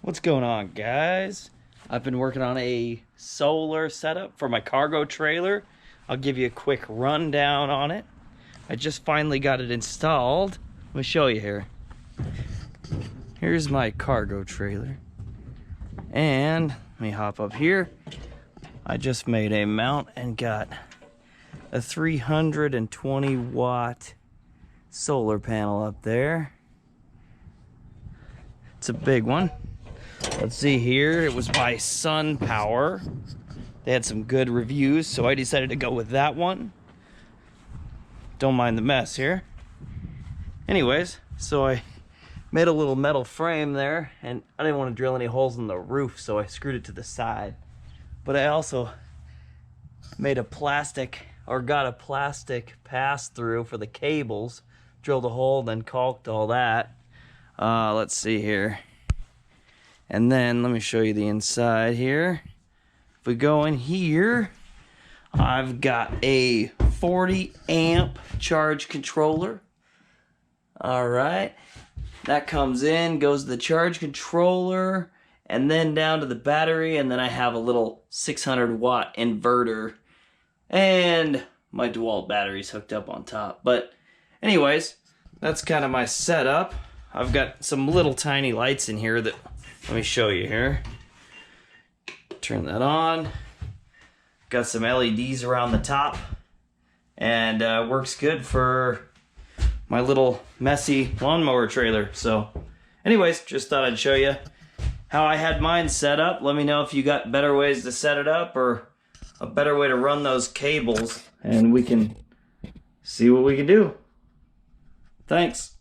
What's going on, guys? I've been working on a solar setup for my cargo trailer. I'll give you a quick rundown on it. I just finally got it installed. Let me show you here. Here's my cargo trailer. And let me hop up here. I just made a mount and got a 320 watt solar panel up there. It's a big one. Let's see here, it was by Sunpower. They had some good reviews, so I decided to go with that one. Don't mind the mess here. Anyways, so I made a little metal frame there, and I didn't want to drill any holes in the roof, so I screwed it to the side. But I also made a plastic, or got a plastic pass-through for the cables, drilled a hole, then caulked all that. Let's see here. And then let me show you the inside here. If we go in here, I've got a 40 amp charge controller. All right, that comes in, goes to the charge controller, and then down to the battery, and then I have a little 600 watt inverter, and my DeWalt battery's hooked up on top. But anyways, that's kind of my setup. I've got some little tiny lights in here that, let me show you here. Turn that on. Got some LEDs around the top, and works good for my little messy lawnmower trailer. So anyways, just thought I'd show you how I had mine set up. Let me know if you got better ways to set it up or a better way to run those cables, and we can see what we can do. Thanks.